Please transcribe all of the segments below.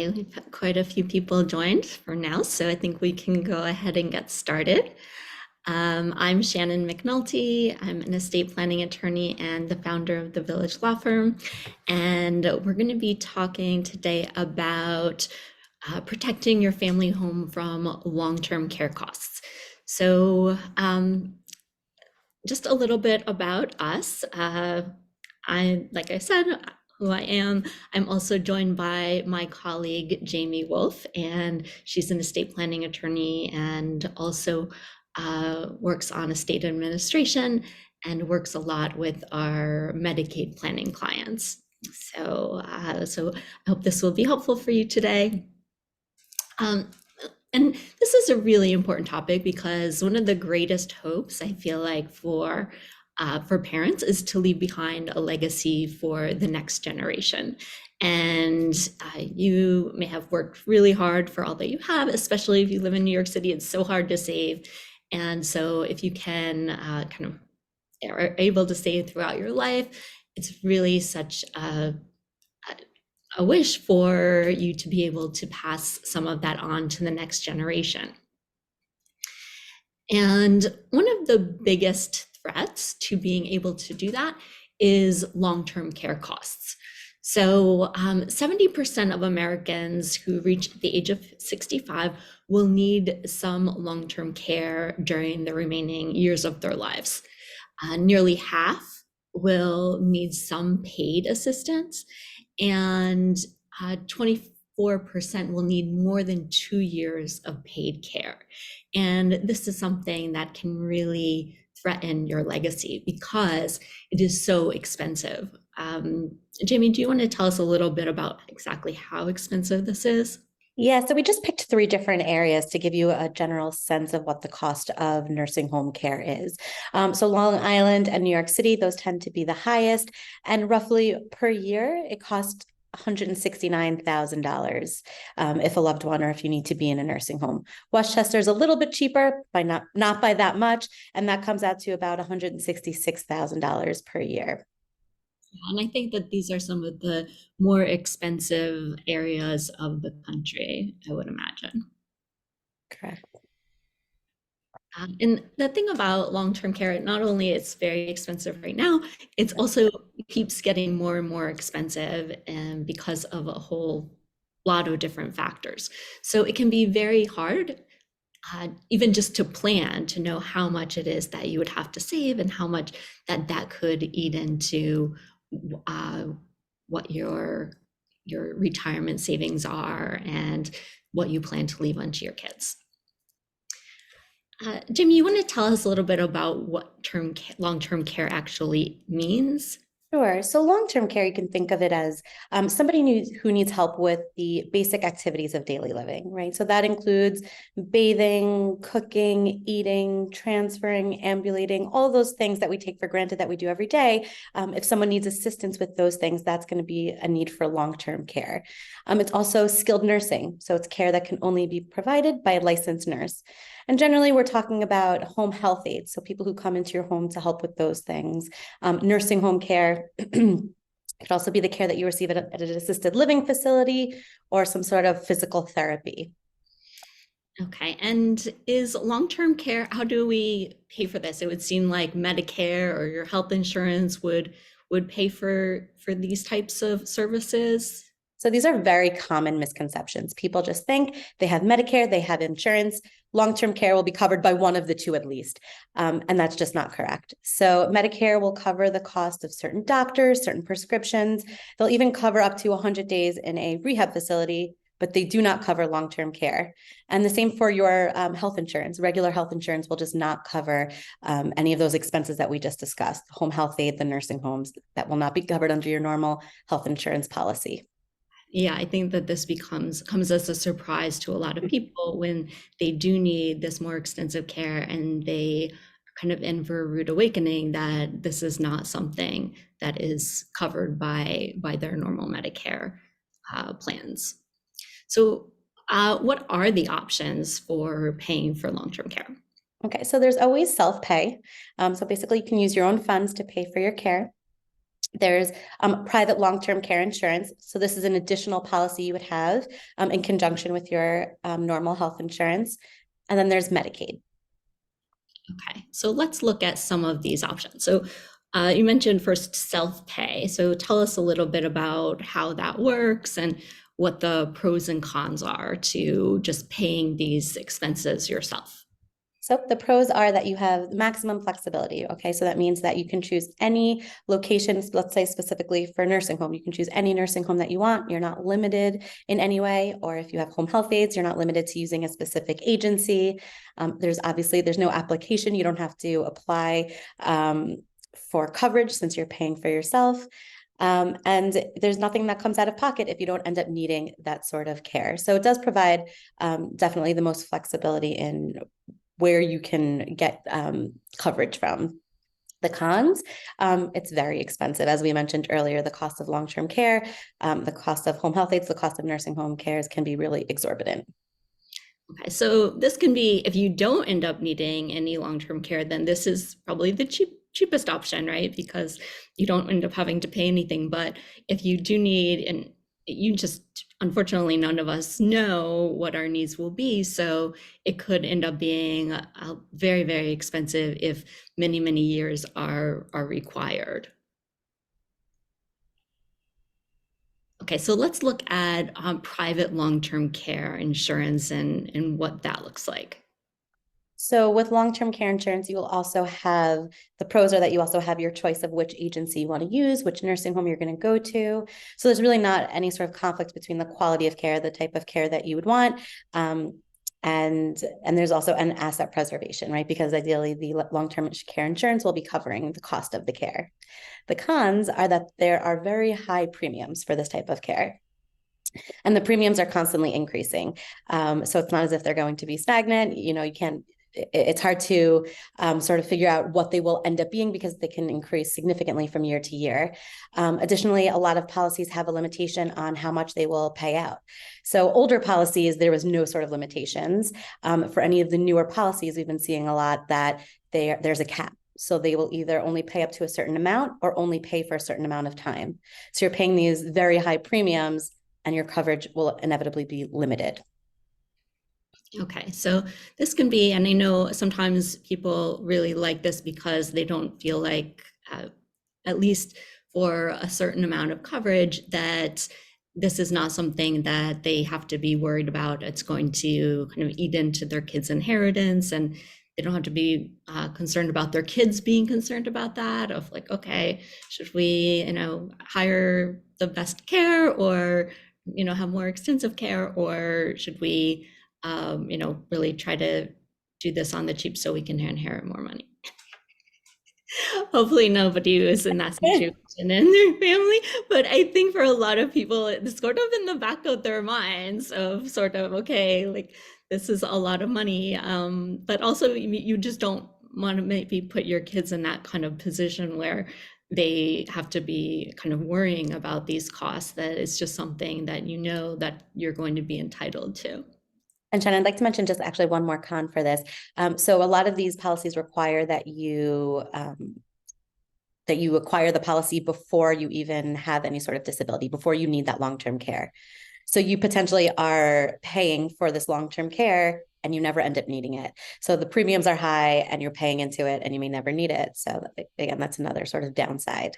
Okay, we've had quite a few people joined for now, so I think we can go ahead and get started. I'm Shannon McNulty. I'm an estate planning attorney and the founder of the Village Law Firm. And we're going to be talking today about protecting your family home from long-term care costs. So just a little bit about us. Like I said, who I am. I'm also joined by my colleague, Jamie Wolf, and she's an estate planning attorney and also works on estate administration and works a lot with our Medicaid planning clients. So I hope this will be helpful for you today. And this is a really important topic because one of the greatest hopes I feel like for parents is to leave behind a legacy for the next generation. And you may have worked really hard for all that you have, especially if you live in New York City. It's so hard to save. And so if you can kind of are able to save throughout your life, it's really such a wish for you to be able to pass some of that on to the next generation. And one of the biggest threats to being able to do that is long-term care costs. So 70% of Americans who reach the age of 65 will need some long-term care during the remaining years of their lives. Nearly half will need some paid assistance, and 24% will need more than 2 years of paid care. And this is something that can really threaten your legacy because it is so expensive. Jamie, do you want to tell us a little bit about exactly how expensive this is? Yeah, so we just picked 3 different areas to give you a general sense of what the cost of nursing home care is. So Long Island and New York City, those tend to be the highest. And roughly per year, it costs $169,000 if a loved one or if you need to be in a nursing home. Westchester is a little bit cheaper, by not by that much, and that comes out to about $166,000 per year. And I think that these are some of the more expensive areas of the country, I would imagine. Correct. And the thing about long-term care, not only it's very expensive right now, it's also keeps getting more and more expensive and because of a whole lot of different factors. So it can be very hard, even just to plan, to know how much it is that you would have to save and how much that could eat into what your retirement savings are and what you plan to leave onto your kids. Jimmy, you want to tell us a little bit about what long-term care actually means? Sure. So long-term care, you can think of it as somebody who needs help with the basic activities of daily living, right? So that includes bathing, cooking, eating, transferring, ambulating, all those things that we take for granted that we do every day. If someone needs assistance with those things, that's going to be a need for long-term care. It's also skilled nursing. So it's care that can only be provided by a licensed nurse. And generally, we're talking about home health aides, so people who come into your home to help with those things. Nursing home care could also be the care that you receive at an assisted living facility or some sort of physical therapy. Okay, and is long-term care, how do we pay for this? It would seem like Medicare or your health insurance would pay for these types of services. So these are very common misconceptions. People just think they have Medicare, they have insurance, long-term care will be covered by one of the two at least. And that's just not correct. So Medicare will cover the cost of certain doctors, certain prescriptions. They'll even cover up to 100 days in a rehab facility, but they do not cover long-term care. And the same for your health insurance. Regular health insurance will just not cover any of those expenses that we just discussed. Home health aid, the nursing homes, that will not be covered under your normal health insurance policy. Yeah, I think that this comes as a surprise to a lot of people when they do need this more extensive care and they are kind of in for a rude awakening that this is not something that is covered by their normal Medicare plans. So what are the options for paying for long-term care? Okay, so there's always self-pay. So basically you can use your own funds to pay for your care. There's private long-term care insurance. So this is an additional policy you would have in conjunction with your normal health insurance. And then there's Medicaid. Okay, so let's look at some of these options. So you mentioned first self-pay. So tell us a little bit about how that works and what the pros and cons are to just paying these expenses yourself. So the pros are that you have maximum flexibility. Okay, so that means that you can choose any locations, let's say specifically for nursing home, you can choose any nursing home that you want. You're not limited in any way. Or if you have home health aides, you're not limited to using a specific agency. There's no application. You don't have to apply for coverage since you're paying for yourself. And there's nothing that comes out of pocket if you don't end up needing that sort of care. So it does provide definitely the most flexibility in where you can get coverage from. The cons, it's very expensive. As we mentioned earlier, the cost of long-term care, the cost of home health aides, the cost of nursing home cares can be really exorbitant. Okay, so this can be, if you don't end up needing any long-term care, then this is probably the cheapest option, right? Because you don't end up having to pay anything. But if you do need, and you just, unfortunately, none of us know what our needs will be. So it could end up being very, very expensive if many, many years are required. Okay, so let's look at private long-term care insurance and what that looks like. So with long-term care insurance, you will also have the pros are that you also have your choice of which agency you want to use, which nursing home you're going to go to. So there's really not any sort of conflict between the quality of care, the type of care that you would want. And there's also an asset preservation, right? Because ideally the long-term care insurance will be covering the cost of the care. The cons are that there are very high premiums for this type of care. And the premiums are constantly increasing. So it's not as if they're going to be stagnant. You can't, it's hard to sort of figure out what they will end up being because they can increase significantly from year to year. Additionally, a lot of policies have a limitation on how much they will pay out. So older policies, there was no sort of limitations. For any of the newer policies, we've been seeing a lot that there's a cap. So they will either only pay up to a certain amount or only pay for a certain amount of time. So you're paying these very high premiums and your coverage will inevitably be limited. Okay, so this can be, and I know sometimes people really like this because they don't feel like, at least for a certain amount of coverage, that this is not something that they have to be worried about. It's going to kind of eat into their kids' inheritance, and they don't have to be concerned about their kids being concerned about that. Of like, okay, should we, hire the best care, or have more extensive care, or should we really try to do this on the cheap so we can inherit more money. Hopefully nobody is in that situation in their family, but I think for a lot of people, it's sort of in the back of their minds of sort of, okay, like this is a lot of money, but also you just don't want to maybe put your kids in that kind of position where they have to be kind of worrying about these costs, that it's just something that that you're going to be entitled to. And Shannon, I'd like to mention just actually one more con for this. So a lot of these policies require that you acquire the policy before you even have any sort of disability, before you need that long-term care. So you potentially are paying for this long-term care and you never end up needing it. So the premiums are high and you're paying into it and you may never need it. So again, that's another sort of downside.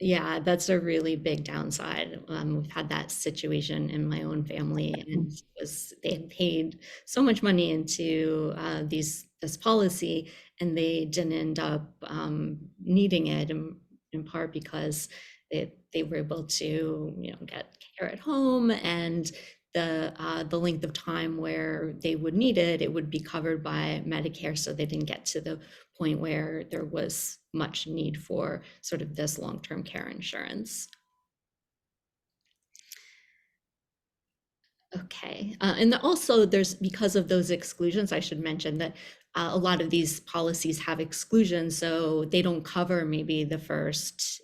Yeah, that's a really big downside. We've had that situation in my own family, and they had paid so much money into this policy, and they didn't end up needing it in part because they were able to get care at home, and the length of time where they would need it, it would be covered by Medicare, so they didn't get to the point where there was much need for sort of this long-term care insurance. Okay, and also there's, because of those exclusions, I should mention that a lot of these policies have exclusions, so they don't cover maybe the first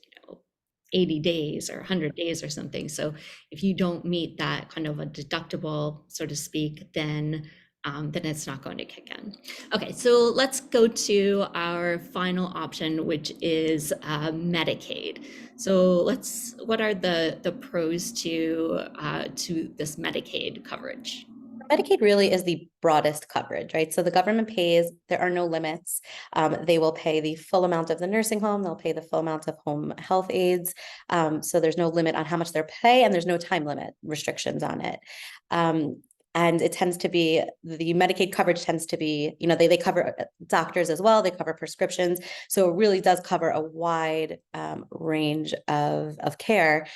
80 days or 100 days or something. So if you don't meet that kind of a deductible, so to speak, then then it's not going to kick in. Okay, so let's go to our final option, which is Medicaid. So what are the pros to this Medicaid coverage? Medicaid really is the broadest coverage, right? So the government pays, there are no limits. They will pay the full amount of the nursing home, they'll pay the full amount of home health aides. So there's no limit on how much they're pay, and there's no time limit restrictions on it. And it tends to be, the Medicaid coverage tends to be, they cover doctors as well, they cover prescriptions. So it really does cover a wide range of care.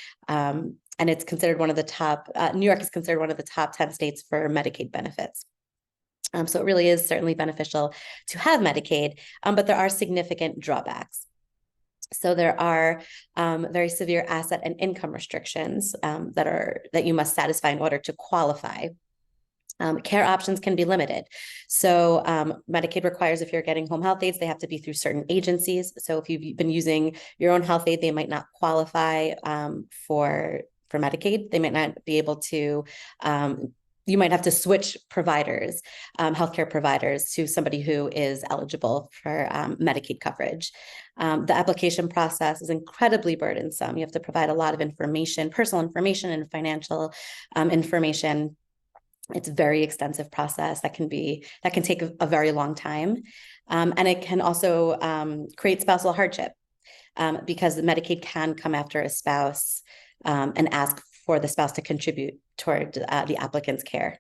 And it's considered one of the top, New York is considered one of the top 10 states for Medicaid benefits. So it really is certainly beneficial to have Medicaid, but there are significant drawbacks. So there are very severe asset and income restrictions that you must satisfy in order to qualify. Care options can be limited. So Medicaid requires, if you're getting home health aides, they have to be through certain agencies. So if you've been using your own health aide, they might not qualify for Medicaid. They might not be able to, you might have to switch providers, healthcare providers, to somebody who is eligible for Medicaid coverage. The application process is incredibly burdensome. You have to provide a lot of information, personal information and financial information. It's a very extensive process that can take a very long time. And it can also create spousal hardship because the Medicaid can come after a spouse and ask for the spouse to contribute toward the applicant's care.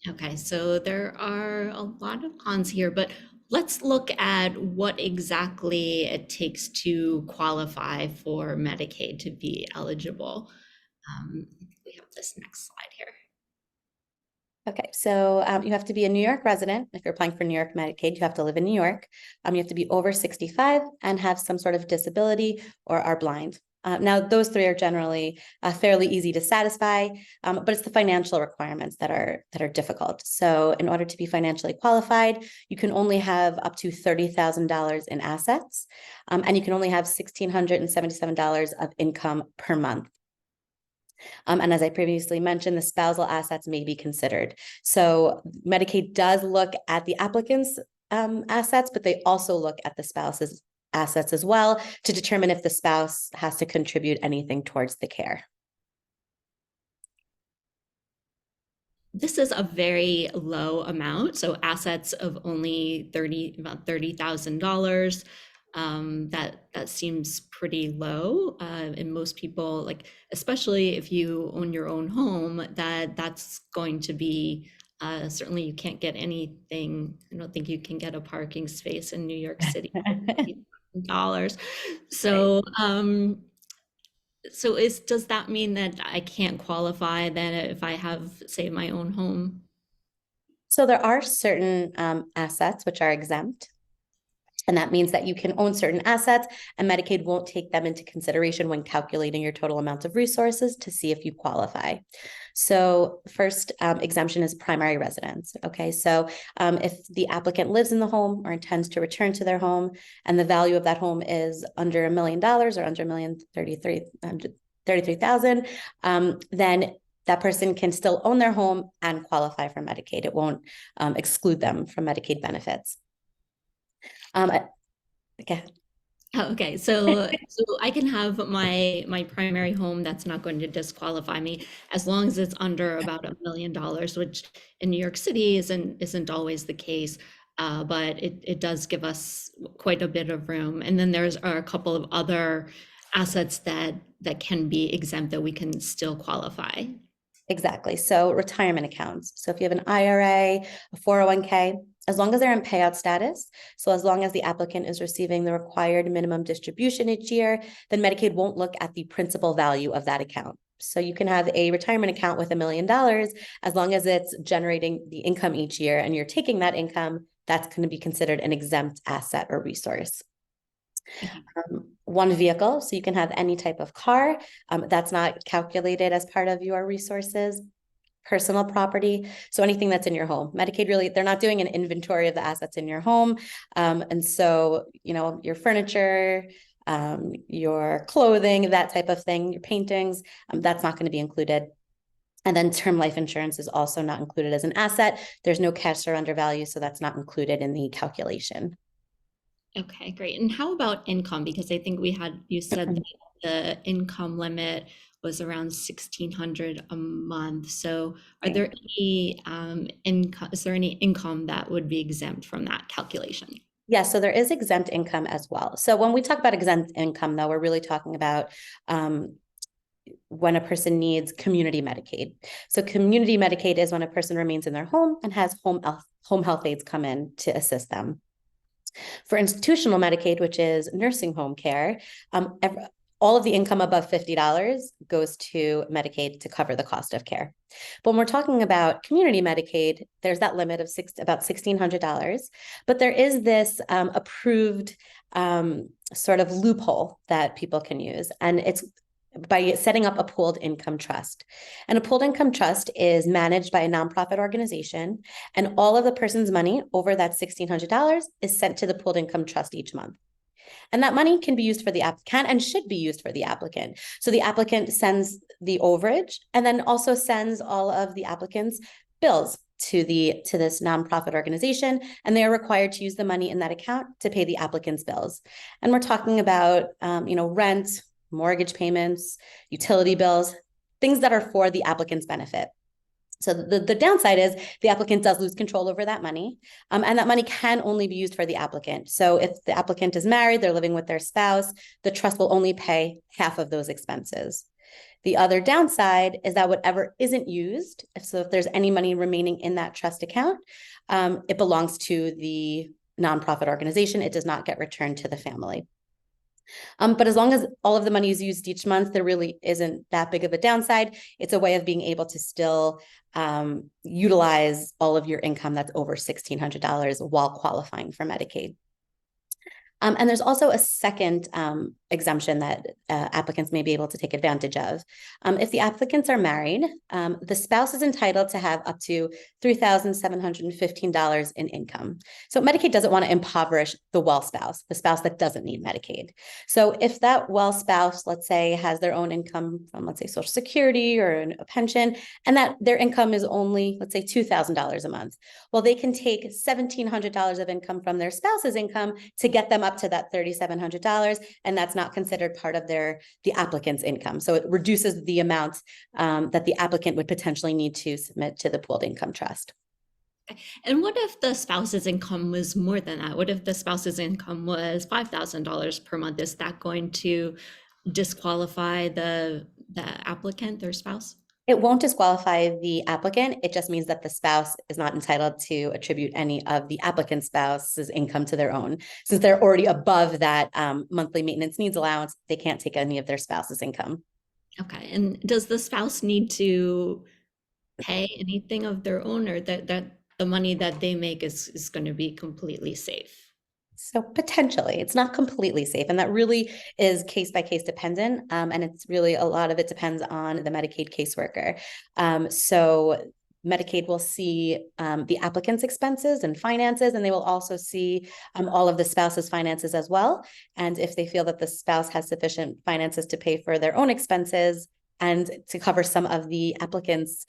Okay, so there are a lot of cons here, but let's look at what exactly it takes to qualify for Medicaid to be eligible. I think we have this next slide here. Okay, so you have to be a New York resident. If you're applying for New York Medicaid, you have to live in New York. You have to be over 65 and have some sort of disability or are blind. Now, those three are generally fairly easy to satisfy, but it's the financial requirements that are difficult. So in order to be financially qualified, you can only have up to $30,000 in assets, and you can only have $1,677 of income per month. And as I previously mentioned, the spousal assets may be considered. So Medicaid does look at the applicant's assets, but they also look at the spouse's assets as well to determine if the spouse has to contribute anything towards the care. This is a very low amount, so assets of only about $30,000. That seems pretty low, and most people, like, especially if you own your own home, that's going to be certainly you can't get anything. I don't think you can get a parking space in New York City for $30,000. So does that mean that I can't qualify then if I have, say, my own home? So there are certain assets which are exempt. And that means that you can own certain assets, and Medicaid won't take them into consideration when calculating your total amount of resources to see if you qualify. So first exemption is primary residence. Okay, so if the applicant lives in the home or intends to return to their home, and the value of that home is under $1 million or under $1,033,000, then that person can still own their home and qualify for Medicaid. It won't exclude them from Medicaid benefits. Okay. Oh, okay, so I can have my primary home. That's not going to disqualify me as long as it's under about $1 million, which in New York City isn't always the case, but it does give us quite a bit of room. And then are a couple of other assets that can be exempt that we can still qualify. Exactly. So retirement accounts. So if you have an IRA, a 401k, as long as they're in payout status, so as long as the applicant is receiving the required minimum distribution each year, then Medicaid won't look at the principal value of that account. So you can have a retirement account with $1 million as long as it's generating the income each year and you're taking that income, that's going to be considered an exempt asset or resource. One vehicle, so you can have any type of car, that's not calculated as part of your resources. Personal property, so anything that's in your home. Medicaid really, they're not doing an inventory of the assets in your home. And so, your furniture, your clothing, that type of thing, your paintings, that's not going to be included. And then term life insurance is also not included as an asset. There's no cash surrender value, so that's not included in the calculation. Okay, great. And how about income? Because I think you said that the income limit was around 1,600 a month. So are Right. there any income, is there any income that would be exempt from that calculation? Yeah, so there is exempt income as well. So when we talk about exempt income, though, we're really talking about when a person needs community Medicaid. So community Medicaid is when a person remains in their home and has home health aides come in to assist them. For institutional Medicaid, which is nursing home care, all of the income above $50 goes to Medicaid to cover the cost of care. But when we're talking about community Medicaid, there's that limit of about $1,600. But there is this approved sort of loophole that people can use. And it's by setting up a pooled income trust. And a pooled income trust is managed by a nonprofit organization, and all of the person's money over that $1,600 is sent to the pooled income trust each month. And that money can be used for the applicant and should be used for the applicant. So the applicant sends the overage and then also sends all of the applicant's bills to this nonprofit organization, and they are required to use the money in that account to pay the applicant's bills. And we're talking about rent, mortgage payments, utility bills, things that are for the applicant's benefit. So the downside is the applicant does lose control over that money, and that money can only be used for the applicant. So if the applicant is married, they're living with their spouse, the trust will only pay half of those expenses. The other downside is that whatever isn't used, so if there's any money remaining in that trust account, it belongs to the nonprofit organization. It does not get returned to the family. But as long as all of the money is used each month, there really isn't that big of a downside. It's a way of being able to still utilize all of your income that's over $1,600 while qualifying for Medicaid. And there's also a second exemption that applicants may be able to take advantage of. If the applicants are married, the spouse is entitled to have up to $3,715 in income. So Medicaid doesn't want to impoverish the well spouse, the spouse that doesn't need Medicaid. So if that well spouse, let's say, has their own income from, let's say, Social Security or a pension, and that their income is only, let's say, $2,000 a month, well, they can take $1,700 of income from their spouse's income to get them up to that $3,700, and that's not considered part of the applicant's income. So it reduces the amount that the applicant would potentially need to submit to the pooled income trust. And what if the spouse's income was more than that? What if the spouse's income was $5,000 per month? Is that going to disqualify the applicant, their spouse? It won't disqualify the applicant. It just means that the spouse is not entitled to attribute any of the applicant spouse's income to their own. Since they're already above that monthly maintenance needs allowance, they can't take any of their spouse's income. Okay. And does the spouse need to pay anything of their own, or that the money that they make is going to be completely safe? So potentially, it's not completely safe. And that really is case by case dependent. And it's really a lot of it depends on the Medicaid caseworker. So Medicaid will see the applicant's expenses and finances, and they will also see all of the spouse's finances as well. And if they feel that the spouse has sufficient finances to pay for their own expenses and to cover some of the applicant's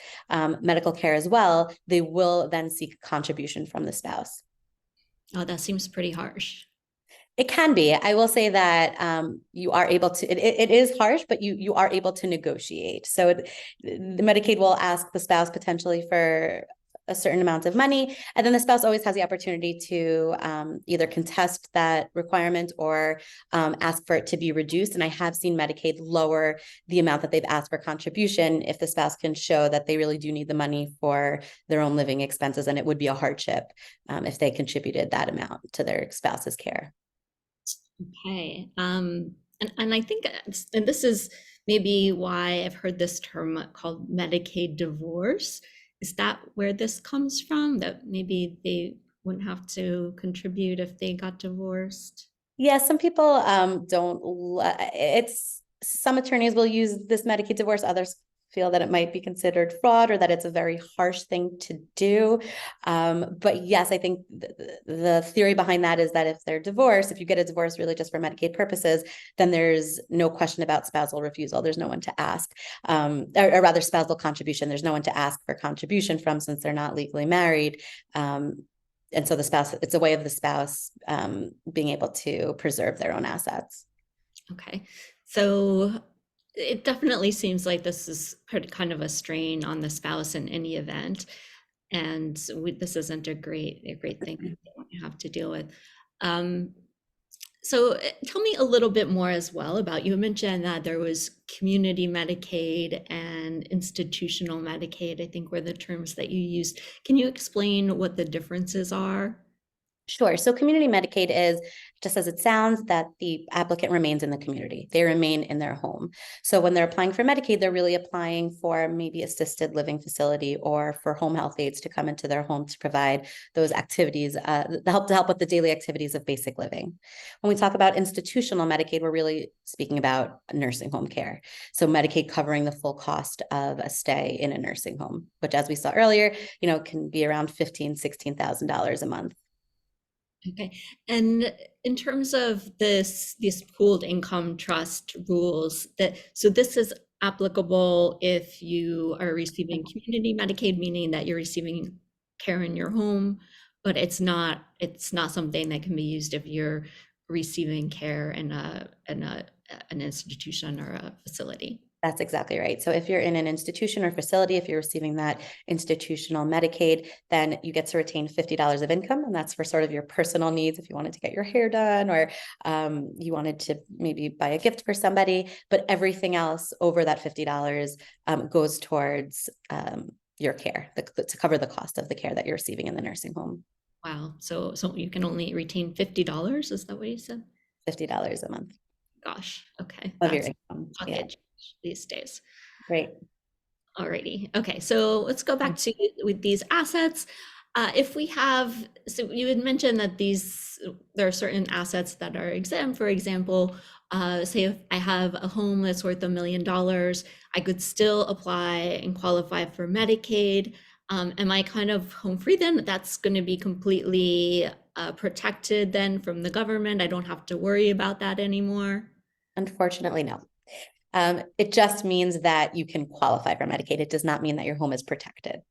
medical care as well, they will then seek a contribution from the spouse. Oh, that seems pretty harsh. It can be. I will say that you are able to, it is harsh, but you are able to negotiate. So the Medicaid will ask the spouse potentially for a certain amount of money, and then the spouse always has the opportunity to either contest that requirement or ask for it to be reduced. And I have seen Medicaid lower the amount that they've asked for contribution if the spouse can show that they really do need the money for their own living expenses, and it would be a hardship if they contributed that amount to their spouse's care. Okay. And I think, and this is maybe why I've heard this term called Medicaid divorce. Is that where this comes from? That maybe they wouldn't have to contribute if they got divorced? Yeah, some people don't, it's, some attorneys will use this Medicaid divorce, others feel that it might be considered fraud or that it's a very harsh thing to do. But yes, I think the theory behind that is that if they're divorced, if you get a divorce really just for Medicaid purposes, then there's no question about spousal refusal. There's no one to ask, or rather spousal contribution. There's no one to ask for contribution from since they're not legally married. And so the spouse, it's a way of the spouse being able to preserve their own assets. Okay. So it definitely seems like this is kind of a strain on the spouse in any event. And this isn't a great thing that you have to deal with. Um, so tell me a little bit more as well about, you mentioned that there was community Medicaid and institutional Medicaid, I think were the terms that you used. Can you explain what the differences are? Sure. So community Medicaid is, just as it sounds, that the applicant remains in the community. They remain in their home. So when they're applying for Medicaid, they're really applying for maybe assisted living facility or for home health aides to come into their home to provide those activities, to help with the daily activities of basic living. When we talk about institutional Medicaid, we're really speaking about nursing home care. So Medicaid covering the full cost of a stay in a nursing home, which, as we saw earlier, can be around $15,000, $16,000 a month. Okay. And in terms of these pooled income trust rules, so this is applicable if you are receiving community Medicaid, meaning that you're receiving care in your home, but it's not something that can be used if you're receiving care in an institution or a facility. That's exactly right. So if you're in an institution or facility, if you're receiving that institutional Medicaid, then you get to retain $50 of income. And that's for sort of your personal needs. If you wanted to get your hair done or you wanted to maybe buy a gift for somebody, but everything else over that $50 goes towards your care to cover the cost of the care that you're receiving in the nursing home. Wow. So you can only retain $50. Is that what you said? $50 a month Gosh. Okay. of your That's income. Yeah, pocket change these days. great. Alrighty. Okay, so let's go back to with these assets. If we have, so you had mentioned that there are certain assets that are exempt. For example, say if I have a home that's worth $1 million, I could still apply and qualify for Medicaid. Am I kind of home free then? That's going to be completely protected then from the government. I don't have to worry about that anymore. Unfortunately, no. It just means that you can qualify for Medicaid. It does not mean that your home is protected.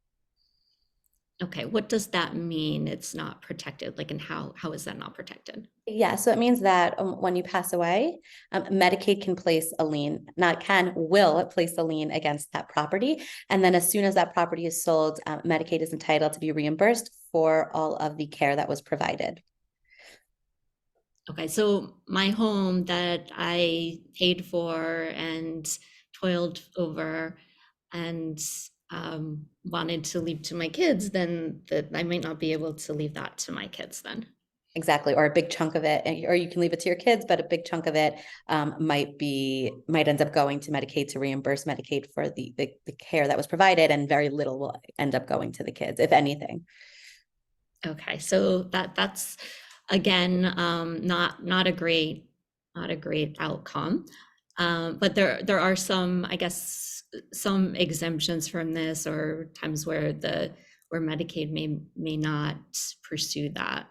Okay, what does that mean? It's not protected, like, and how is that not protected? Yeah, so it means that when you pass away, Medicaid can place a lien, will place a lien against that property. And then as soon as that property is sold, Medicaid is entitled to be reimbursed for all of the care that was provided. Okay, so my home that I paid for and toiled over and wanted to leave to my kids, then that I might not be able to leave that to my kids then. Exactly, or a big chunk of it, or you can leave it to your kids, but a big chunk of it might end up going to Medicaid to reimburse Medicaid for the care that was provided, and very little will end up going to the kids, if anything. Okay, so that's again not a great outcome. But there are some, I guess, some exemptions from this, or times where Medicaid may not pursue that.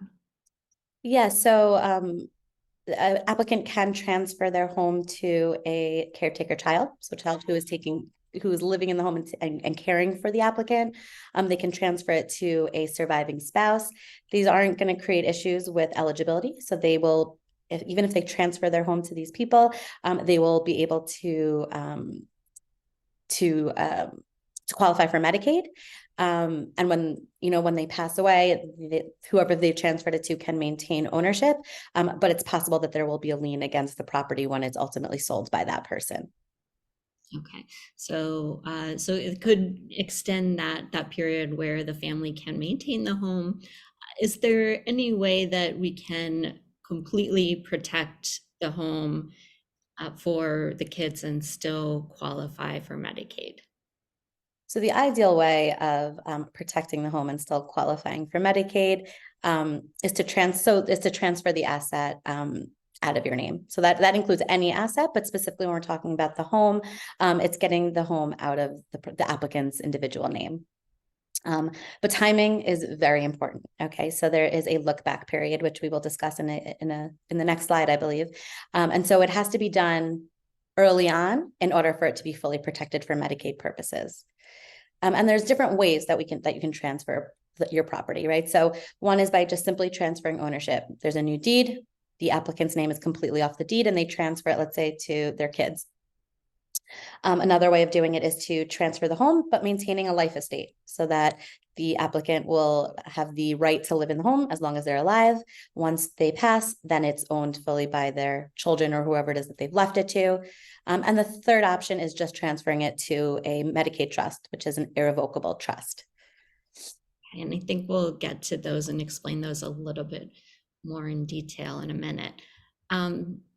Yeah, so an applicant can transfer their home to a caretaker child, so a child who is living in the home and caring for the applicant. They can transfer it to a surviving spouse. These aren't going to create issues with eligibility, so they will, even if they transfer their home to these people, they will be able to qualify for Medicaid. And when they pass away, whoever they transferred it to can maintain ownership. But it's possible that there will be a lien against the property when it's ultimately sold by that person. Okay, so it could extend that period where the family can maintain the home. Is there any way that we can completely protect the home for the kids and still qualify for Medicaid? So the ideal way of protecting the home and still qualifying for Medicaid is to transfer the asset out of your name. So that includes any asset, but specifically when we're talking about the home, it's getting the home out of the applicant's individual name. But timing is very important. Okay, so there is a look back period, which we will discuss in the next slide, I believe. And so it has to be done early on in order for it to be fully protected for Medicaid purposes. And there's different ways that you can transfer your property, right? So one is by just simply transferring ownership. There's a new deed, the applicant's name is completely off the deed, and they transfer it, let's say, to their kids. Another way of doing it is to transfer the home, but maintaining a life estate so that the applicant will have the right to live in the home as long as they're alive. Once they pass, then it's owned fully by their children or whoever it is that they've left it to. And the third option is just transferring it to a Medicaid trust, which is an irrevocable trust. And I think we'll get to those and explain those a little bit more in detail in a minute.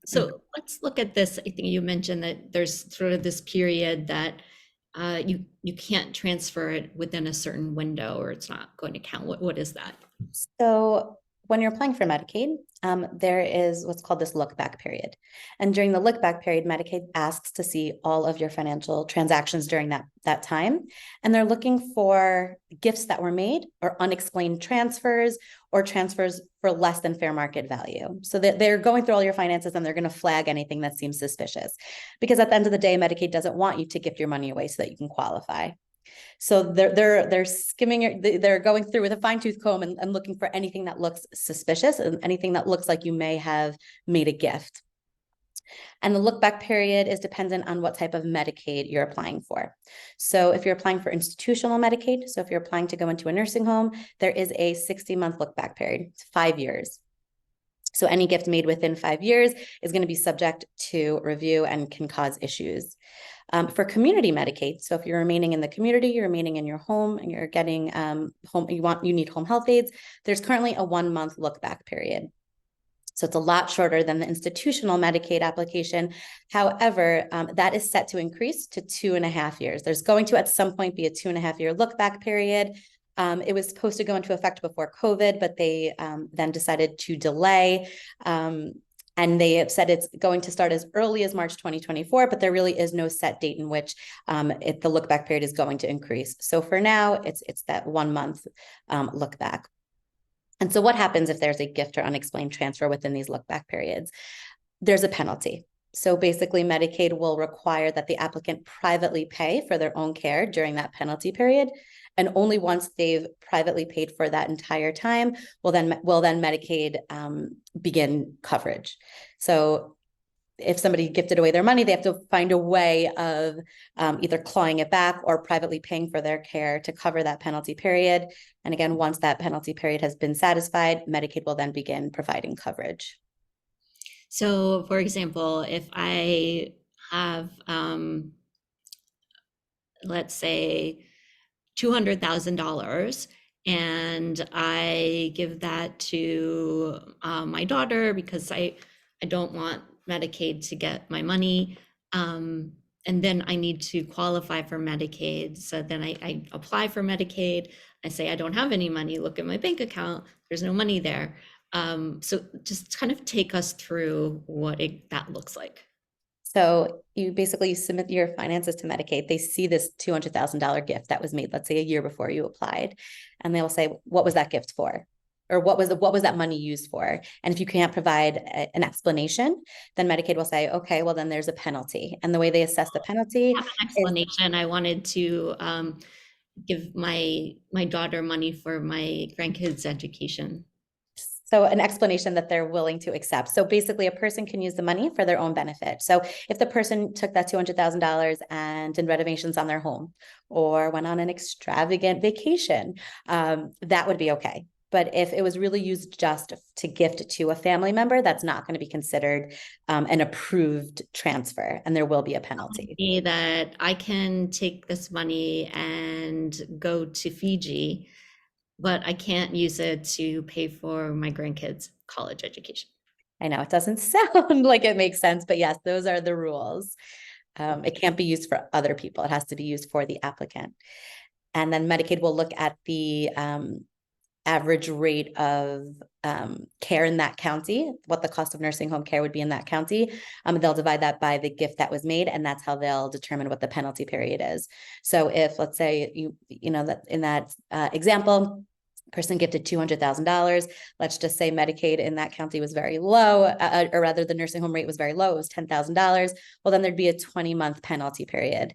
So let's look at this. I think you mentioned that there's sort of this period that you can't transfer it within a certain window or it's not going to count. What is that? So when you're applying for Medicaid, there is what's called this look back period. And during the look back period, Medicaid asks to see all of your financial transactions during that time. And they're looking for gifts that were made or unexplained transfers or transfers for less than fair market value. So that they're going through all your finances and they're going to flag anything that seems suspicious. Because at the end of the day, Medicaid doesn't want you to gift your money away so that you can qualify. So they're skimming, they're going through with a fine tooth comb and looking for anything that looks suspicious and anything that looks like you may have made a gift. And the look back period is dependent on what type of Medicaid you're applying for. So if you're applying for institutional Medicaid, so if you're applying to go into a nursing home, there is a 60-month look back period. It's 5 years. So any gift made within 5 years is going to be subject to review and can cause issues. For community Medicaid, so if you're remaining in the community, you're remaining in your home, and you're getting you need home health aides, there's currently a 1-month look back period. So it's a lot shorter than the institutional Medicaid application. However, that is set to increase to 2.5 years. There's going to at some point be a 2.5-year look back period. It was supposed to go into effect before COVID, but they then decided to delay. And they have said it's going to start as early as March 2024, but there really is no set date in which the look back period is going to increase. So for now, it's that 1-month look back. And so what happens if there's a gift or unexplained transfer within these look back periods? There's a penalty. So basically, Medicaid will require that the applicant privately pay for their own care during that penalty period. And only once they've privately paid for that entire time will then Medicaid begin coverage. So if somebody gifted away their money, they have to find a way of either clawing it back or privately paying for their care to cover that penalty period. And again, once that penalty period has been satisfied, Medicaid will then begin providing coverage. So, for example, if I have, let's say, $200,000 and I give that to my daughter because I don't want Medicaid to get my money. And then I need to qualify for Medicaid. So then I apply for Medicaid. I say, I don't have any money. Look at my bank account. There's no money there. So just kind of take us through what that looks like. So you basically submit your finances to Medicaid. They see this $200,000 gift that was made, let's say a year before you applied, and they will say, what was that gift for? Or what was that money used for? And if you can't provide an explanation, then Medicaid will say, okay, well, then there's a penalty. And the way they assess the penalty Have an explanation. I wanted to give my daughter money for my grandkids' education. So an explanation that they're willing to accept. So basically a person can use the money for their own benefit. So if the person took that $200,000 and did renovations on their home or went on an extravagant vacation, that would be okay. But if it was really used just to gift to a family member, that's not going to be considered an approved transfer, and there will be a penalty. That I can take this money and go to Fiji, but I can't use it to pay for my grandkids' college education. I know it doesn't sound like it makes sense, but yes, those are the rules. It can't be used for other people. It has to be used for the applicant. And then Medicaid will look at the average rate of care in that county, what the cost of nursing home care would be in that county. They'll divide that by the gift that was made, and that's how they'll determine what the penalty period is. So if, let's say, you know that in that example, person gifted $200,000. Let's just say Medicaid in that county was very low, or rather the nursing home rate was very low. It was $10,000. Well, then there'd be a 20-month penalty period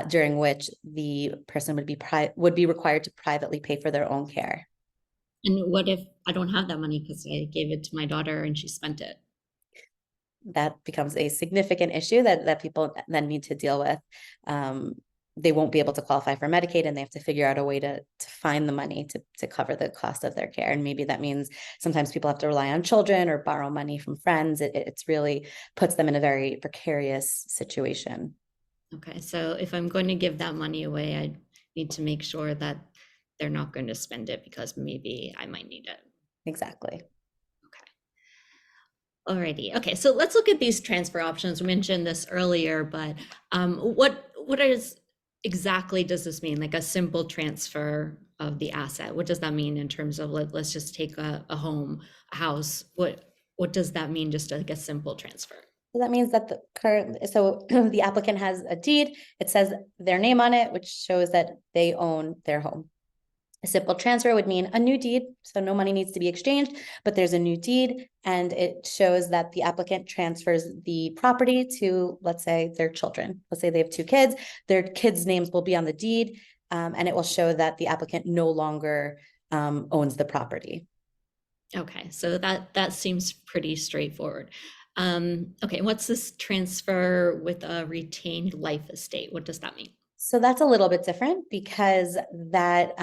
during which the person would be required to privately pay for their own care. And what if I don't have that money because I gave it to my daughter and she spent it? That becomes a significant issue that people then need to deal with. They won't be able to qualify for Medicaid, and they have to figure out a way to find the money to cover the cost of their care. And maybe that means sometimes people have to rely on children or borrow money from friends. It's really puts them in a very precarious situation. Okay, so if I'm going to give that money away, I need to make sure that they're not going to spend it because maybe I might need it. Exactly. Alrighty. Okay, so let's look at these transfer options. We mentioned this earlier, but what is exactly does this mean? Like a simple transfer of the asset. What does that mean in terms of let's just take a home, a house? What does that mean? Just like a simple transfer? So that means that the applicant has a deed. It says their name on it, which shows that they own their home. A simple transfer would mean a new deed, so no money needs to be exchanged, but there's a new deed, and it shows that the applicant transfers the property to, let's say, their children. Let's say they have two kids, their kids' names will be on the deed, and it will show that the applicant no longer owns the property. Okay, so that seems pretty straightforward. Okay, what's this transfer with a retained life estate? What does that mean? So that's a little bit different because that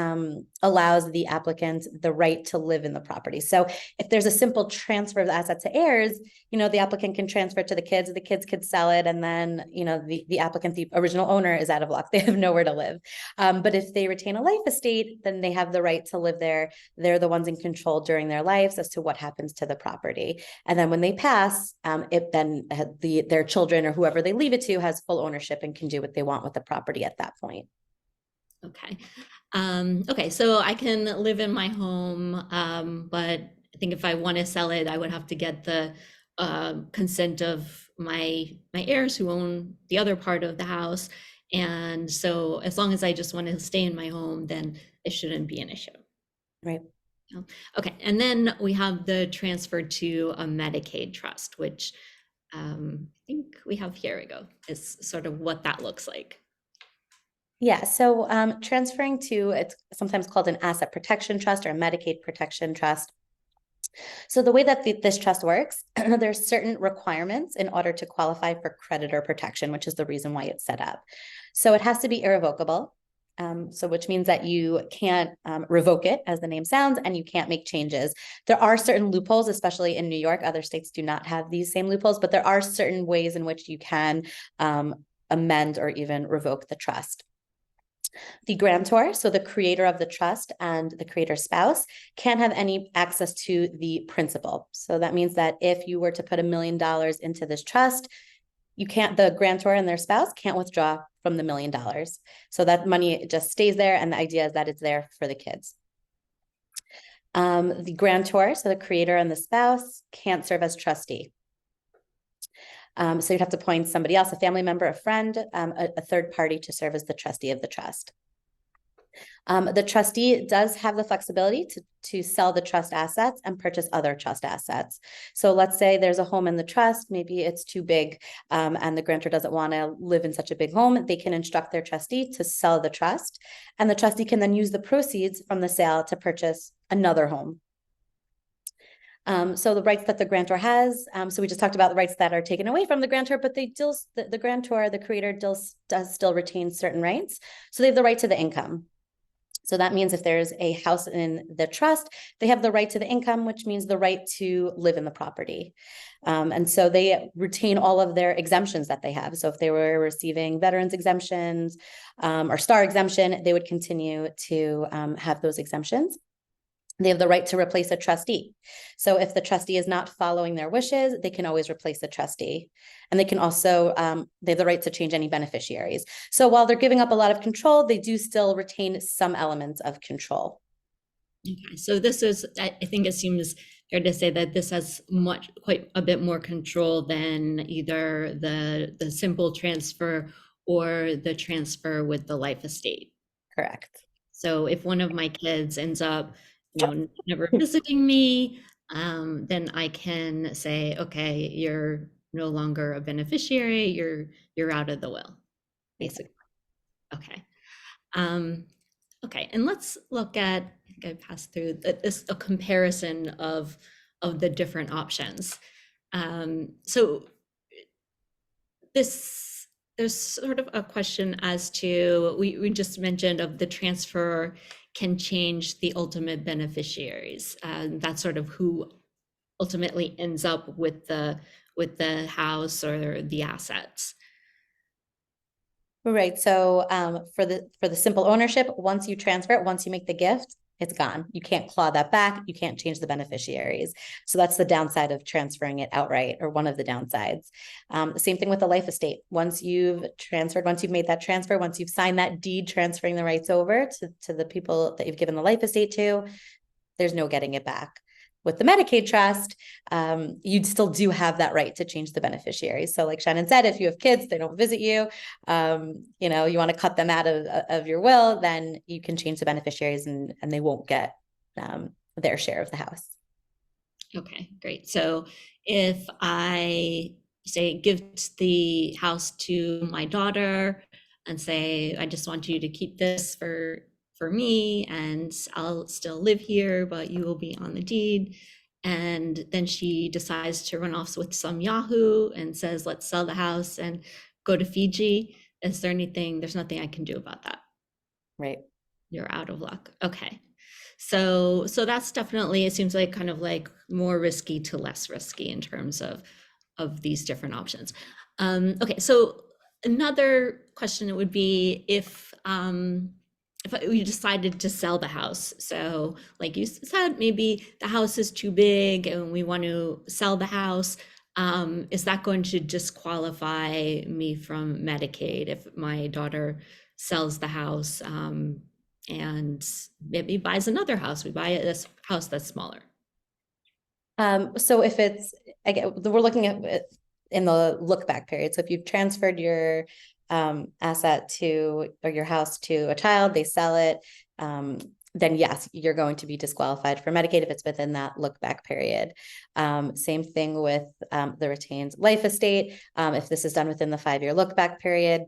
allows the applicant the right to live in the property. So if there's a simple transfer of the asset to heirs, the applicant can transfer it to the kids could sell it, and then, the applicant, the original owner, is out of luck. They have nowhere to live. But if they retain a life estate, then they have the right to live there. They're the ones in control during their lives as to what happens to the property. And then when they pass, their children or whoever they leave it to has full ownership and can do what they want with the property at that point. Okay. Okay, so I can live in my home, but I think if I want to sell it, I would have to get the consent of my heirs who own the other part of the house. And so as long as I just want to stay in my home, then it shouldn't be an issue. Right. Okay, and then we have the transfer to a Medicaid trust, which I think we have, here we go, is sort of what that looks like. Yeah, so transferring to, it's sometimes called an asset protection trust or a Medicaid protection trust. So the way that this trust works, there's certain requirements in order to qualify for creditor protection, which is the reason why it's set up. So it has to be irrevocable. Which means that you can't revoke it, as the name sounds, and you can't make changes. There are certain loopholes, especially in New York. Other states do not have these same loopholes, but there are certain ways in which you can amend or even revoke the trust. The grantor, so the creator of the trust and the creator's spouse, can't have any access to the principal. So that means that if you were to put $1 million into this trust, the grantor and their spouse can't withdraw from the $1 million. So that money just stays there, and the idea is that it's there for the kids. The grantor, so the creator and the spouse, can't serve as trustee. So you'd have to appoint somebody else, a family member, a friend, a third party, to serve as the trustee of the trust. The trustee does have the flexibility to sell the trust assets and purchase other trust assets. So let's say there's a home in the trust, maybe it's too big, and the grantor doesn't want to live in such a big home. They can instruct their trustee to sell the trust, and the trustee can then use the proceeds from the sale to purchase another home. So the rights that the grantor has, so we just talked about the rights that are taken away from the grantor, but the grantor, the creator, does still retain certain rights. So they have the right to the income. So that means if there's a house in the trust, they have the right to the income, which means the right to live in the property. And so they retain all of their exemptions that they have. So if they were receiving veterans exemptions or star exemption, they would continue to have those exemptions. They have the right to replace a trustee. So if the trustee is not following their wishes, they can always replace the trustee. And they can also, they have the right to change any beneficiaries. So while they're giving up a lot of control, they do still retain some elements of control. Okay, so this is, I think it seems fair to say that this has quite a bit more control than either the simple transfer or the transfer with the life estate. Correct. So if one of my kids ends up, never visiting me, then I can say, okay, you're no longer a beneficiary, you're out of the will, basically. Okay. Um, okay, and let's look at, I think I passed through this a comparison of the different options. So this there's sort of a question as to we just mentioned of the transfer can change the ultimate beneficiaries. That's sort of who ultimately ends up with the house or the assets. Right. So for the simple ownership, once you transfer it, once you make the gift, it's gone. You can't claw that back. You can't change the beneficiaries. So that's the downside of transferring it outright, or one of the downsides. The same thing with the life estate. Once you've transferred, once you've made that transfer, once you've signed that deed transferring the rights over to the people that you've given the life estate to, there's no getting it back. With the Medicaid trust, you'd still do have that right to change the beneficiaries. So like Shannon said, if you have kids, they don't visit you, you want to cut them out of your will, then you can change the beneficiaries and they won't get their share of the house. Okay, great. So if I say give the house to my daughter and say, I just want you to keep this for me and I'll still live here, but you will be on the deed. And then she decides to run off with some Yahoo and says, let's sell the house and go to Fiji. Is there anything, there's nothing I can do about that? Right. You're out of luck. Okay. So that's definitely, it seems like kind of like more risky to less risky in terms of these different options. Okay, so another question would be if we decided to sell the house. So like you said, maybe the house is too big and we want to sell the house. Is that going to disqualify me from Medicaid if my daughter sells the house? And maybe buys another house. We buy this house that's smaller. So if it's, again, we're looking at it in the look back period. So if you've transferred your asset to, or your house to a child, they sell it, then yes, you're going to be disqualified for Medicaid if it's within that look back period. Same thing with the retained life estate. If this is done within the 5-year look back period,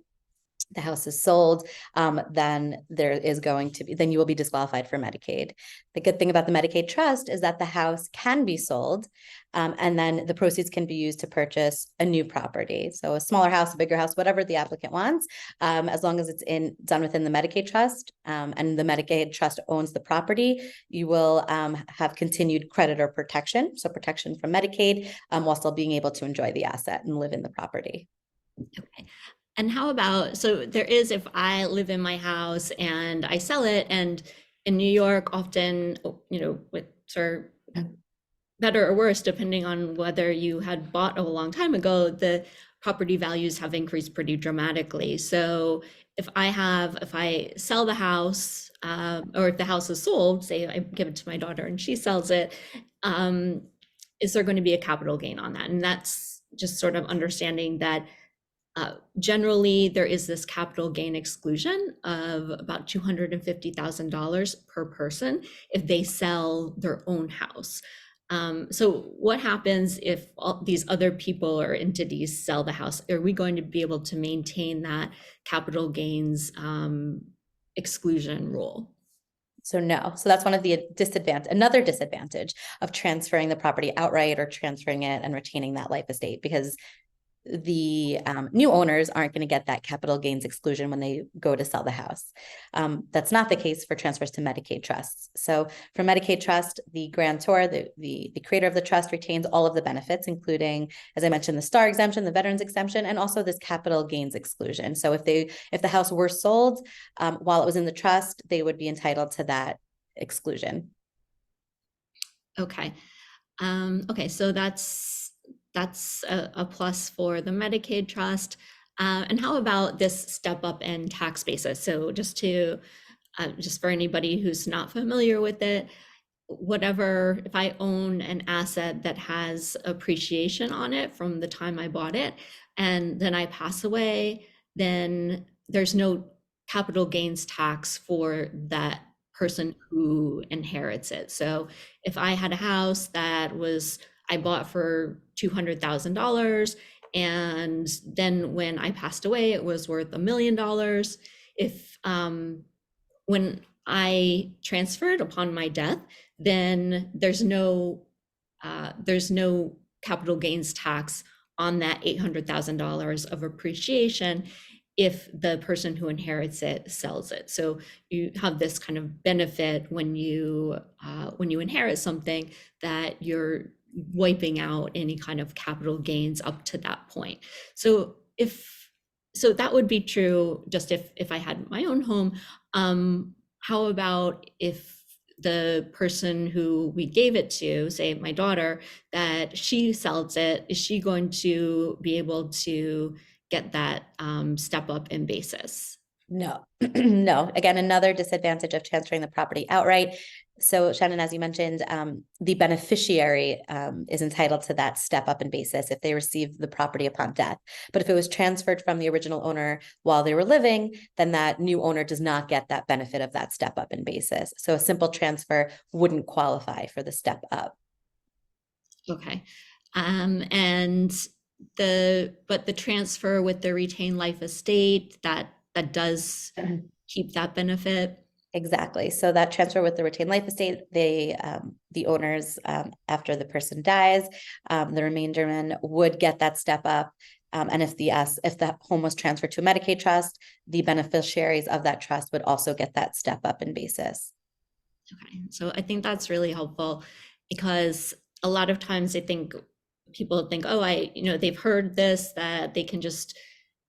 the house is sold, then then you will be disqualified for Medicaid. The good thing about the Medicaid trust is that the house can be sold, and then the proceeds can be used to purchase a new property. So a smaller house, a bigger house, whatever the applicant wants, as long as it's done within the Medicaid trust, and the Medicaid trust owns the property, you will have continued creditor protection, so protection from Medicaid, while still being able to enjoy the asset and live in the property. Okay. And how about, so there is, if I live in my house and I sell it, and in New York, often, with sort of better or worse, depending on whether you had bought a long time ago, the property values have increased pretty dramatically. So if I sell the house, or if the house is sold, say I give it to my daughter and she sells it, is there going to be a capital gain on that? And that's just sort of understanding that generally, there is this capital gain exclusion of about $250,000 per person if they sell their own house. So what happens if all these other people or entities sell the house? Are we going to be able to maintain that capital gains exclusion rule? So no, so that's one of the another disadvantage of transferring the property outright or transferring it and retaining that life estate, because the new owners aren't going to get that capital gains exclusion when they go to sell the house. That's not the case for transfers to Medicaid trusts. So for Medicaid trust, the grantor, the creator of the trust, retains all of the benefits, including, as I mentioned, the STAR exemption, the veterans exemption, and also this capital gains exclusion. So if the house were sold while it was in the trust, they would be entitled to that exclusion. Okay. Okay, so that's a plus for the Medicaid trust. And how about this step up in tax basis? So just to just for anybody who's not familiar with it, whatever, if I own an asset that has appreciation on it from the time I bought it, and then I pass away, then there's no capital gains tax for that person who inherits it. So if I had a house that was I bought for $200,000, and then when I passed away, it was worth $1 million. If when I transferred upon my death, then there's no capital gains tax on that $800,000 of appreciation if the person who inherits it sells it. So you have this kind of benefit when you inherit something, that you're wiping out any kind of capital gains up to that point. So if so that would be true just if I had my own home. How about if the person who we gave it to, say my daughter, that she sells it, is she going to be able to get that step up in basis? No, no. Again, another disadvantage of transferring the property outright. So, Shannon, as you mentioned, the beneficiary is entitled to that step up in basis if they receive the property upon death. But if it was transferred from the original owner while they were living, then that new owner does not get that benefit of that step up in basis. So a simple transfer wouldn't qualify for the step up. Okay. And the transfer with the retained life estate, that does keep that benefit. Exactly. So that transfer with the retained life estate, the owners, after the person dies, the remainderman would get that step up. And if the home was transferred to a Medicaid trust, the beneficiaries of that trust would also get that step up in basis. Okay, so I think that's really helpful, because a lot of times I think people think, oh, they've heard this, that they can just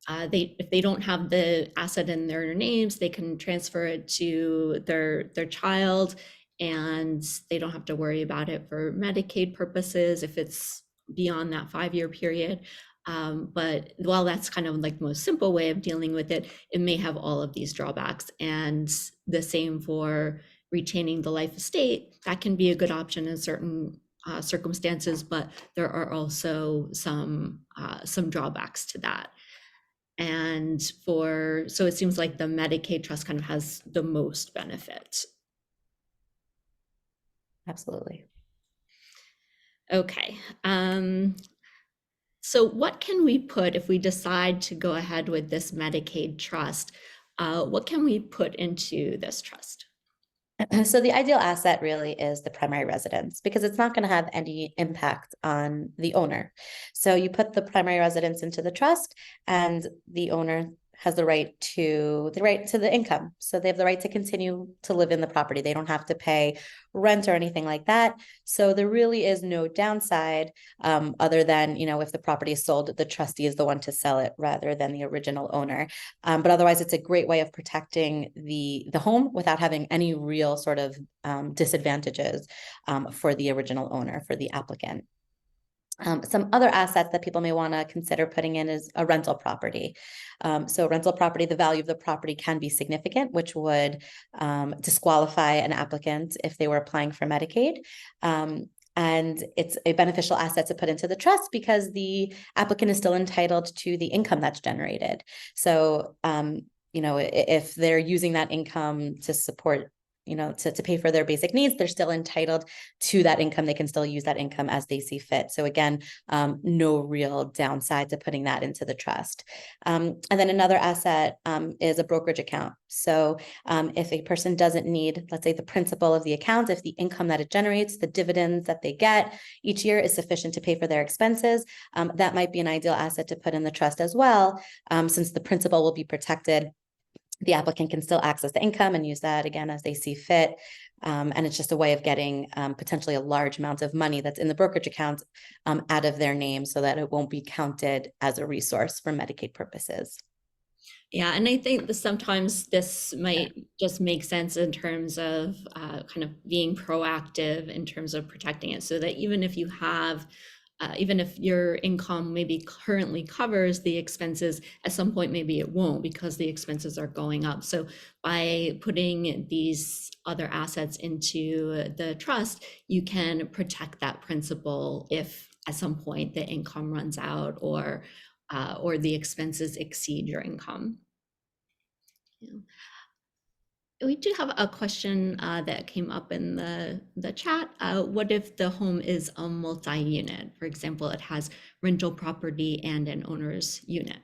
if they don't have the asset in their names, they can transfer it to their child, and they don't have to worry about it for Medicaid purposes if it's beyond that 5-year period. But while that's kind of like the most simple way of dealing with it, it may have all of these drawbacks. And the same for retaining the life estate. That can be a good option in certain circumstances, but there are also some drawbacks to that. And so it seems like the Medicaid trust kind of has the most benefit. Absolutely. Okay. So what can we put, if we decide to go ahead with this Medicaid trust, what can we put into this trust? So the ideal asset really is the primary residence, because it's not going to have any impact on the owner. So you put the primary residence into the trust, and the owner has the right to the income. So they have the right to continue to live in the property. They don't have to pay rent or anything like that. So there really is no downside, other than, if the property is sold, the trustee is the one to sell it rather than the original owner. But otherwise, it's a great way of protecting the home without having any real sort of disadvantages for the original owner, for the applicant. Some other assets that people may want to consider putting in is a rental property. So rental property, the value of the property can be significant, which would disqualify an applicant if they were applying for Medicaid. And it's a beneficial asset to put into the trust because the applicant is still entitled to the income that's generated. So, if they're using that income to support, to pay for their basic needs, they're still entitled to that income. They can still use that income as they see fit. So again, no real downside to putting that into the trust. And then another asset is a brokerage account. So if a person doesn't need, let's say, the principal of the account, if the income that it generates, the dividends that they get each year is sufficient to pay for their expenses, that might be an ideal asset to put in the trust as well, since the principal will be protected. The applicant can still access the income and use that again as they see fit. And it's just a way of getting potentially a large amount of money that's in the brokerage account out of their name, so that it won't be counted as a resource for Medicaid purposes. Yeah, and I think that sometimes this might just make sense in terms of kind of being proactive in terms of protecting it, so that even if you have even if your income maybe currently covers the expenses, at some point maybe it won't because the expenses are going up. So by putting these other assets into the trust, you can protect that principal if at some point the income runs out or the expenses exceed your income. Yeah. We do have a question that came up in the chat. What if the home is a multi-unit? For example, it has rental property and an owner's unit.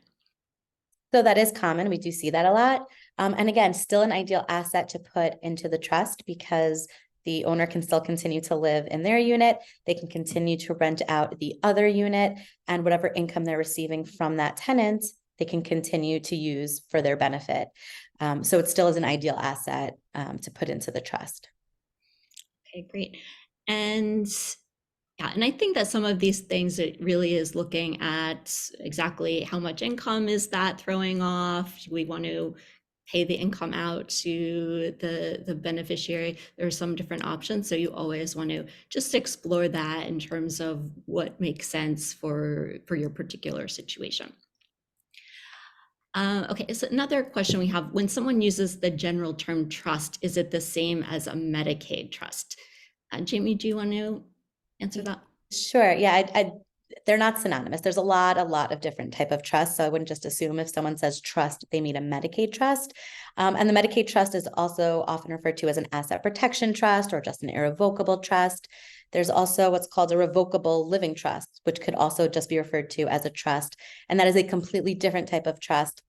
So that is common. We do see that a lot. And again, still an ideal asset to put into the trust because the owner can still continue to live in their unit. They can continue to rent out the other unit, and whatever income they're receiving from that tenant, they can continue to use for their benefit. So it still is an ideal asset to put into the trust. Okay, great. And yeah, and I think that some of these things, it really is looking at exactly how much income is that throwing off. We want to pay the income out to the beneficiary. There are some different options, so you always want to just explore that in terms of what makes sense for your particular situation. Okay, so another question we have, when someone uses the general term trust, is it the same as a Medicaid trust? Jamie, do you want to answer that? Sure. Yeah, they're not synonymous. There's a lot of different type of trusts. So I wouldn't just assume if someone says trust, they mean a Medicaid trust. And the Medicaid trust is also often referred to as an asset protection trust or just an irrevocable trust. There's also what's called a revocable living trust, which could also just be referred to as a trust. And that is a completely different type of trust,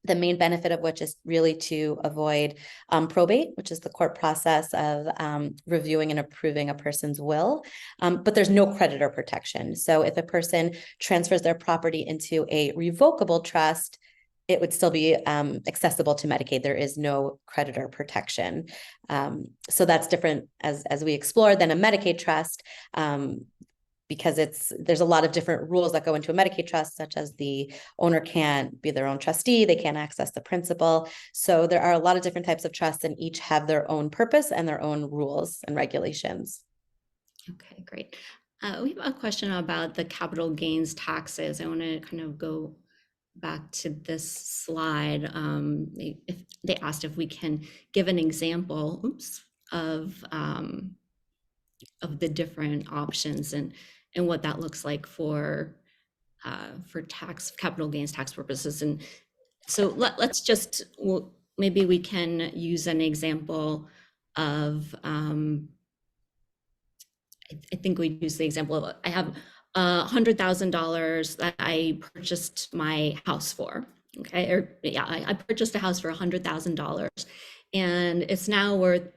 the main benefit of which is really to avoid probate, which is the court process of reviewing and approving a person's will. But there's no creditor protection. So if a person transfers their property into a revocable trust, it would still be accessible to Medicaid. There is no creditor protection. So that's different as we explore than a Medicaid trust. Because there's a lot of different rules that go into a Medicaid trust, such as the owner can't be their own trustee, they can't access the principal. So there are a lot of different types of trusts, and each have their own purpose and their own rules and regulations. Okay, great. We have a question about the capital gains taxes. I want to kind of go back to this slide. They asked if we can give an example, of the different options and what that looks like for capital gains tax purposes. And so let's just, maybe we can use an example of, I think we use the example of, I have $100,000 that I purchased my house for. Okay, or yeah, I purchased a house for $100,000, and it's now worth,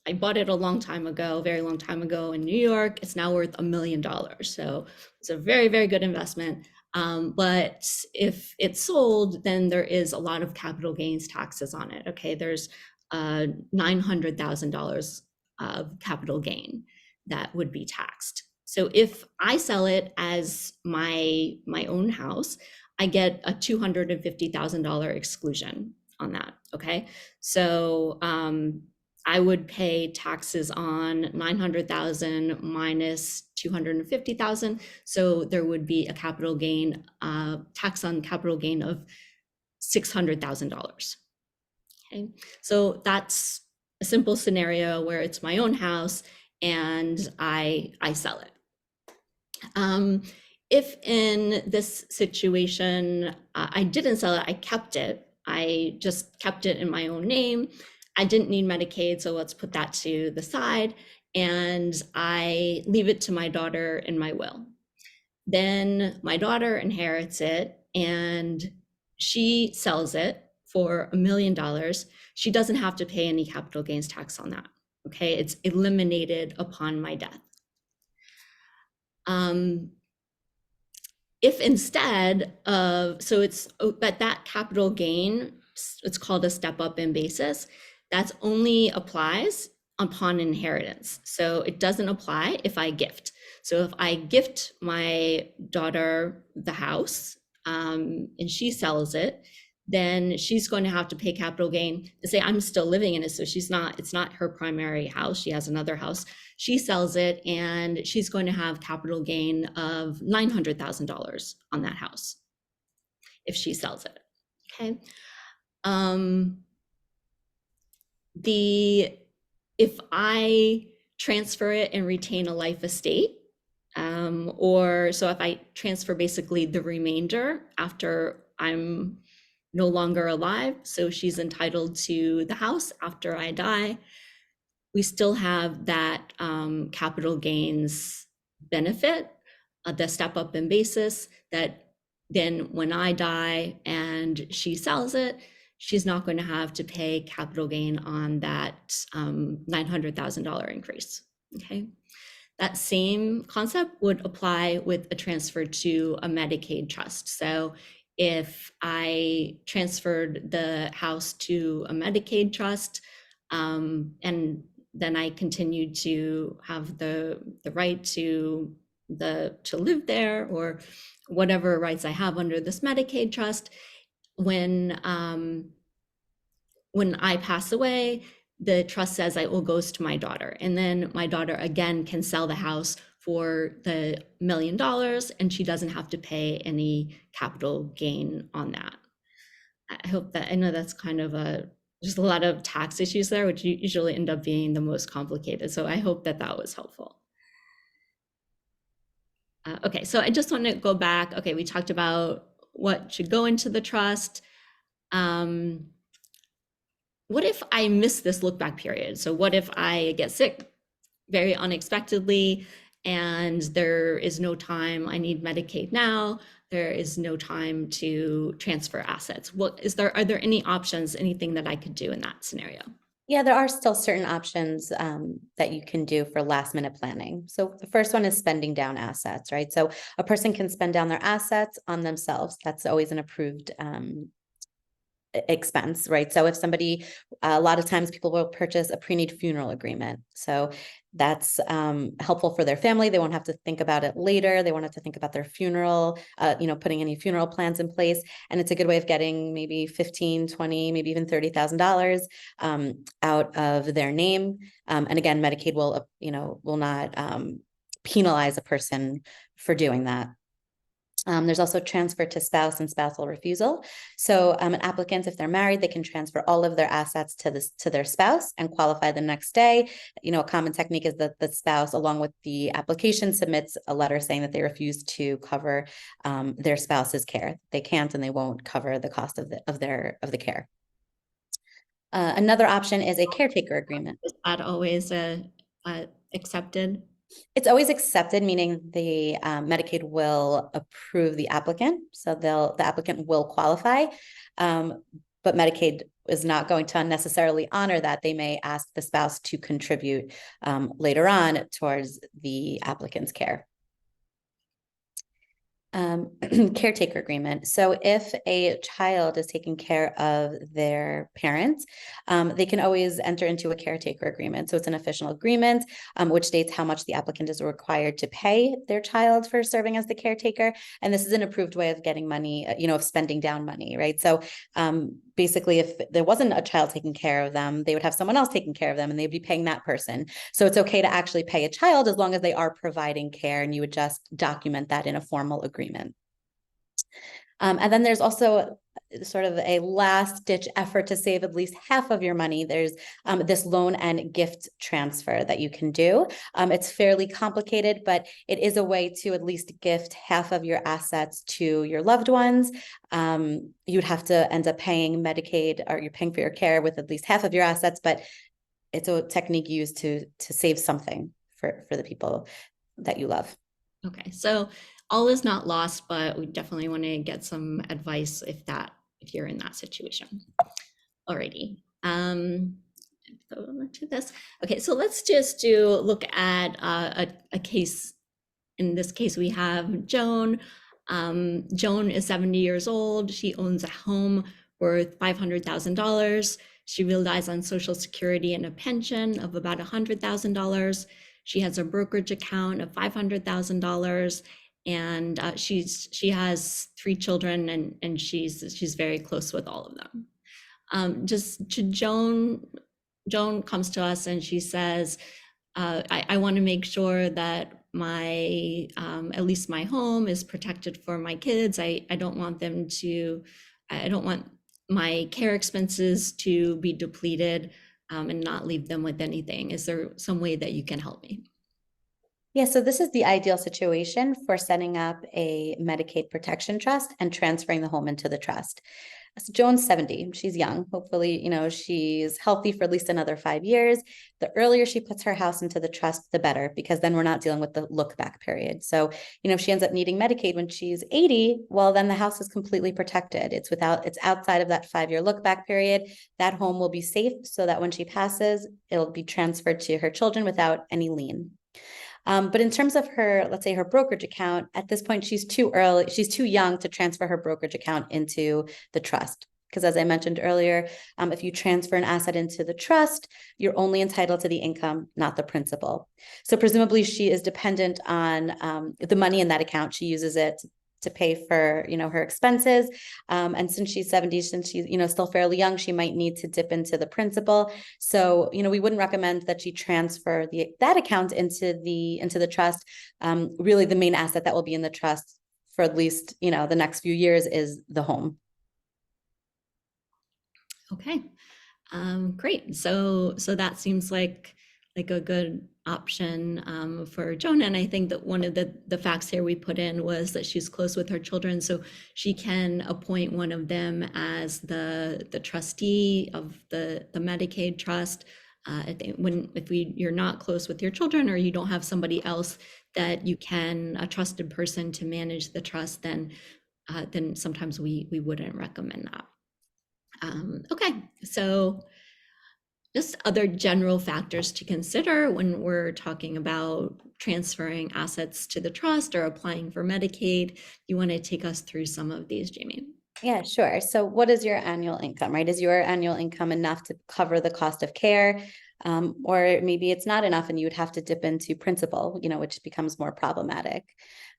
I bought it a long time ago, very long time ago in New York. It's now worth $1 million. So it's a very, very good investment. But if it's sold, then there is a lot of capital gains taxes on it. Okay, there's $900,000 of capital gain that would be taxed. So if I sell it as my own house, I get a $250,000 exclusion on that. Okay, so I would pay taxes on 900,000 minus 250,000. So there would be a capital gain, tax on capital gain of $600,000. Okay, so that's a simple scenario where it's my own house and I sell it. If in this situation, I didn't sell it, I kept it. I just kept it in my own name. I didn't need Medicaid, so let's put that to the side. And I leave it to my daughter in my will. Then my daughter inherits it and she sells it for $1 million. She doesn't have to pay any capital gains tax on that. Okay, it's eliminated upon my death. If instead of, so it's, but that capital gain, it's called a step up in basis, that's only applies upon inheritance. So it doesn't apply if I gift. So if I gift my daughter the house and she sells it, then she's going to have to pay capital gain to say, I'm still living in it. So it's not her primary house. She has another house. She sells it and she's going to have capital gain of $900,000 on that house if she sells it. Okay. If I transfer it and retain a life estate, or so if I transfer basically the remainder after I'm no longer alive, so she's entitled to the house after I die, we still have that capital gains benefit, the step up in basis, that then when I die and she sells it, she's not going to have to pay capital gain on that $900,000 increase. Okay. That same concept would apply with a transfer to a Medicaid trust. So if I transferred the house to a Medicaid trust, and then I continued to have the right to live there, or whatever rights I have under this Medicaid trust, when I pass away, the trust says it will goes to my daughter, and then my daughter again can sell the house for the $1 million, and she doesn't have to pay any capital gain on that. I hope that, I know that's kind of just a lot of tax issues there, which usually end up being the most complicated. So I hope that was helpful. Okay, so I just want to go back. Okay, we talked about what should go into the trust. What if I miss this look back period? So what if I get sick very unexpectedly and there is no time, I need Medicaid now, there is no time to transfer assets? Are there any options, anything that I could do in that scenario? Yeah, there are still certain options that you can do for last minute planning. So the first one is spending down assets, right? So a person can spend down their assets on themselves. That's always an approved expense, right? So if somebody, a lot of times people will purchase a pre-need funeral agreement. So that's helpful for their family. They won't have to think about it later. They won't have to think about their funeral, putting any funeral plans in place. And it's a good way of getting maybe 15, 20, maybe even $30,000 out of their name. And again, Medicaid will not penalize a person for doing that. There's also transfer to spouse and spousal refusal. So an applicant, if they're married, they can transfer all of their assets to their spouse and qualify the next day. A common technique is that the spouse, along with the application, submits a letter saying that they refuse to cover their spouse's care. They can't and they won't cover the cost of the care. Another option is a caretaker agreement. Is that always accepted? It's always accepted, meaning the Medicaid will approve the applicant. So the applicant will qualify, but Medicaid is not going to unnecessarily honor that. They may ask the spouse to contribute later on towards the applicant's care. Caretaker agreement. So if a child is taking care of their parents, they can always enter into a caretaker agreement. So it's an official agreement which states how much the applicant is required to pay their child for serving as the caretaker. And this is an approved way of getting money, of spending down money, right? So basically, if there wasn't a child taking care of them, they would have someone else taking care of them and they'd be paying that person. So it's okay to actually pay a child as long as they are providing care, and you would just document that in a formal agreement. And then there's also sort of a last ditch effort to save at least half of your money. There's this loan and gift transfer that you can do. It's fairly complicated, but it is a way to at least gift half of your assets to your loved ones. You'd have to end up paying Medicaid, or you're paying for your care with at least half of your assets, but it's a technique used to save something for the people that you love. Okay, so all is not lost, but we definitely want to get some advice if you're in that situation. Alrighty. Go to this. Okay, so let's just look at a case. In this case, we have Joan. Joan is 70 years old. She owns a home worth $500,000. She relies on Social Security and a pension of about $100,000. She has a brokerage account of $500,000, and she has three children, and she's very close with all of them. Just to Joan comes to us and she says, I want to make sure that my at least my home is protected for my kids. I don't want them to, I don't want my care expenses to be depleted, and not leave them with anything. Is there some way that you can help me? Yeah, so this is the ideal situation for setting up a Medicaid protection trust and transferring the home into the trust. So Joan's 70. She's young. Hopefully, she's healthy for at least another 5 years. The earlier she puts her house into the trust, the better, because then we're not dealing with the look back period. So, if she ends up needing Medicaid when she's 80, well, then the house is completely protected. It's outside of that 5-year look back period. That home will be safe so that when she passes, it'll be transferred to her children without any lien. But in terms of her, let's say her brokerage account, at this point, she's too young to transfer her brokerage account into the trust. Because as I mentioned earlier, if you transfer an asset into the trust, you're only entitled to the income, not the principal. So presumably she is dependent on the money in that account. She uses it to pay for, her expenses. And since she's 70, since she's, still fairly young, she might need to dip into the principal. So, we wouldn't recommend that she transfer that account into the trust. Really the main asset that will be in the trust for at least, the next few years is the home. Okay. Great. So that seems like a good option for Joan. And I think that one of the facts here we put in was that she's close with her children, so she can appoint one of them as the trustee of the Medicaid trust. I think you're not close with your children, or you don't have somebody else that you can, a trusted person to manage the trust, then sometimes we wouldn't recommend that. Okay, so just other general factors to consider when we're talking about transferring assets to the trust or applying for Medicaid. You want to take us through some of these, Jamie? Yeah, sure. So what is your annual income, right? Is your annual income enough to cover the cost of care? Or maybe it's not enough and you would have to dip into principal, which becomes more problematic.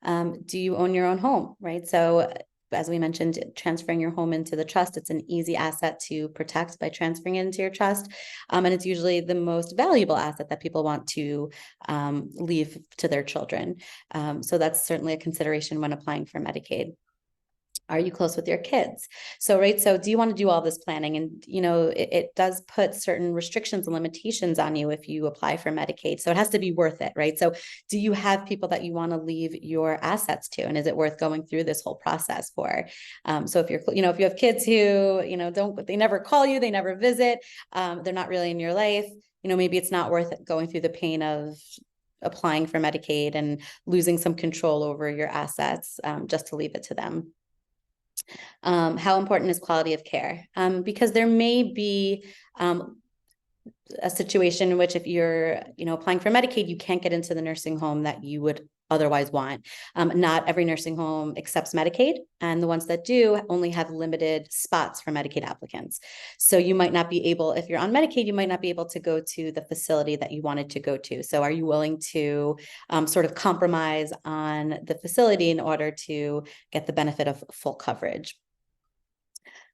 Do you own your own home, right? So as we mentioned, transferring your home into the trust, it's an easy asset to protect by transferring it into your trust. And it's usually the most valuable asset that people want to leave to their children. So that's certainly a consideration when applying for Medicaid. Are you close with your kids? So, right. So do you want to do all this planning? And, it does put certain restrictions and limitations on you if you apply for Medicaid. So it has to be worth it, right? So do you have people that you want to leave your assets to? And is it worth going through this whole process for? So if if you have kids who, they never call you, they never visit, they're not really in your life, maybe it's not worth going through the pain of applying for Medicaid and losing some control over your assets just to leave it to them. How important is quality of care? Because there may be a situation in which if you're, applying for Medicaid, you can't get into the nursing home that you would otherwise want. Not every nursing home accepts Medicaid, and the ones that do only have limited spots for Medicaid applicants. So you might not be able, if you're on Medicaid, you might not be able to go to the facility that you wanted to go to. So are you willing to sort of compromise on the facility in order to get the benefit of full coverage?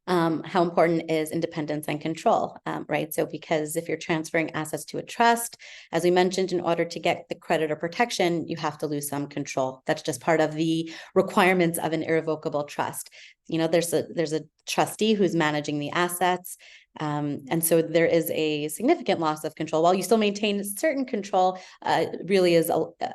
How important is independence and control, right? So because if you're transferring assets to a trust, as we mentioned, in order to get the creditor protection, you have to lose some control. That's just part of the requirements of an irrevocable trust. There's a trustee who's managing the assets. And so there is a significant loss of control. While you still maintain certain control, really is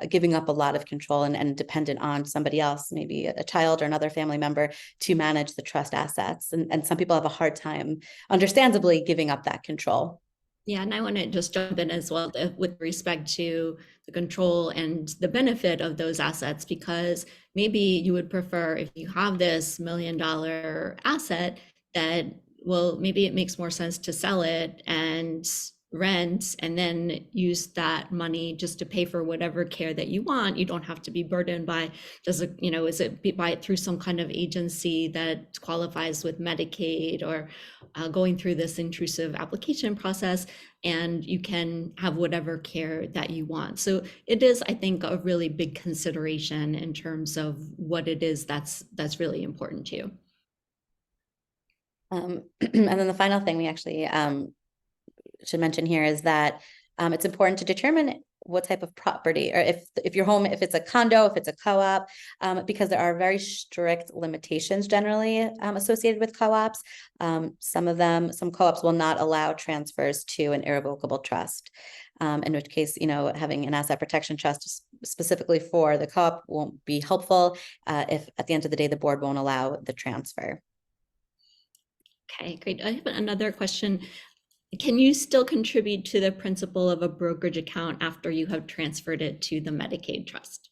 giving up a lot of control and dependent on somebody else, maybe a child or another family member, to manage the trust assets. And some people have a hard time, understandably, giving up that control. Yeah, and I want to just jump in as well with respect to the control and the benefit of those assets, because maybe you would prefer, if you have this $1 million asset, that, well, maybe it makes more sense to sell it and rent and then use that money just to pay for whatever care that you want. You don't have to be burdened by, does it, is it by through some kind of agency that qualifies with Medicaid, or going through this intrusive application process, and you can have whatever care that you want. So it is, I think, a really big consideration in terms of what it is that's really important to you. And then the final thing we actually should mention here is that it's important to determine what type of property, or if your home, if it's a condo, if it's a co-op, because there are very strict limitations generally associated with co-ops. Some co-ops will not allow transfers to an irrevocable trust. In which case, having an asset protection trust specifically for the co-op won't be helpful if at the end of the day, the board won't allow the transfer. Okay, great. I have another question. Can you still contribute to the principal of a brokerage account after you have transferred it to the Medicaid trust?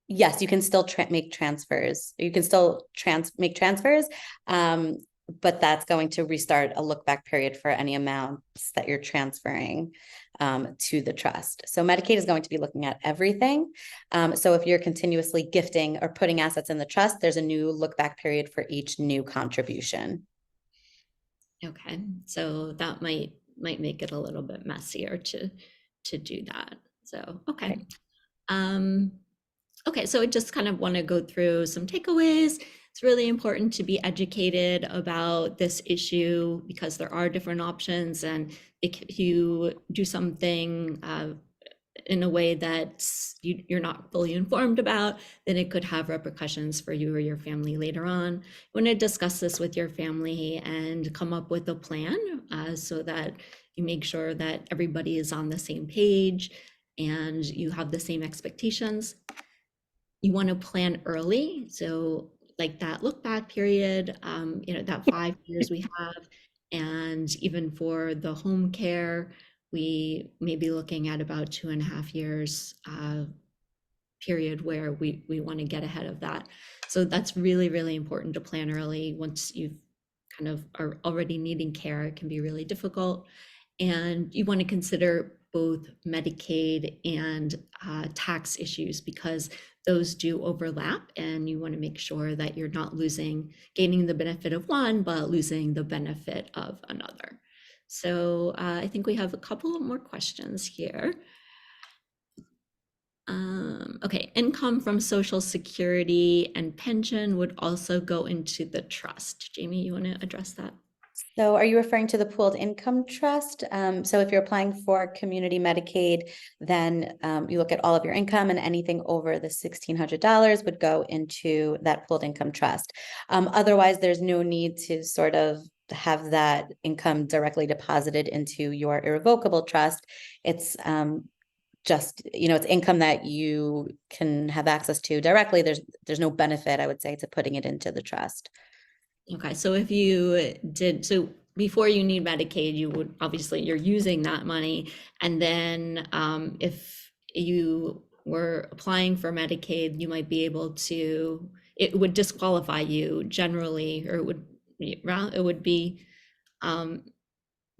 Yes, you can still make transfers. You can still make transfers, but that's going to restart a look back period for any amounts that you're transferring to the trust. So Medicaid is going to be looking at everything. So if you're continuously gifting or putting assets in the trust, there's a new look back period for each new contribution. Okay, so that might make it a little bit messier to do that. So okay. Okay, so I just kind of want to go through some takeaways. It's really important to be educated about this issue because there are different options, and if you do something in a way that you're not fully informed about, then it could have repercussions for you or your family later on. You want to discuss this with your family and come up with a plan so that you make sure that everybody is on the same page and you have the same expectations. You want to plan early. So like that look back period, that 5 years we have, and even for the home care, we may be looking at about 2.5 years period where we want to get ahead of that. So that's really, really important to plan early. Once you've kind of are already needing care, it can be really difficult. And you want to consider both Medicaid and tax issues because those do overlap, and you want to make sure that you're not gaining the benefit of one, but losing the benefit of another. So I think we have a couple more questions here. Okay, income from Social Security and pension would also go into the trust. Jamie, you want to address that? So are you referring to the pooled income trust? So if you're applying for community Medicaid, then you look at all of your income, and anything over the $1,600 would go into that pooled income trust. Otherwise, there's no need to sort of have that income directly deposited into your irrevocable trust. It's just, it's income that you can have access to directly. There's no benefit, I would say, to putting it into the trust. Okay, so if you so before you need Medicaid, you would obviously you're using that money, and then if you were applying for Medicaid, you might be able to, it would disqualify you generally, or it would be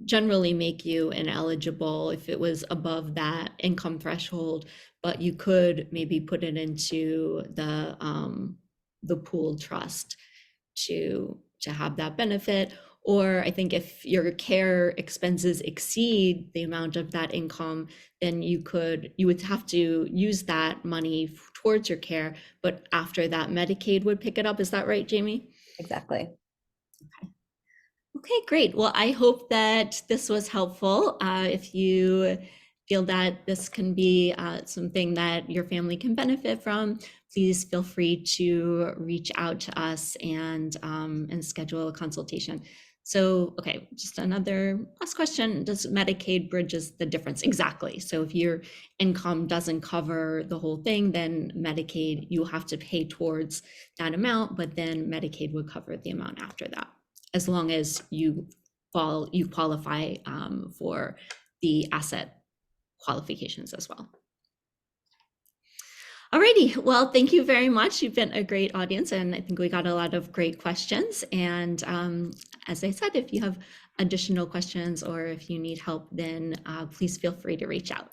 generally make you ineligible if it was above that income threshold, but you could maybe put it into the pooled trust to have that benefit. Or I think if your care expenses exceed the amount of that income, then you would have to use that money towards your care, but after that Medicaid would pick it up. Is that right, Jamie? Exactly. Okay, great. Well, I hope that this was helpful. If you feel that this can be something that your family can benefit from, please feel free to reach out to us and schedule a consultation. So, okay, just another last question. Does Medicaid bridges the difference? Exactly. So if your income doesn't cover the whole thing, then Medicaid, you have to pay towards that amount, but then Medicaid would cover the amount after that, as long as you qualify for the asset qualifications as well. Alrighty, well, thank you very much. You've been a great audience, and I think we got a lot of great questions. And as I said, if you have additional questions or if you need help, then please feel free to reach out.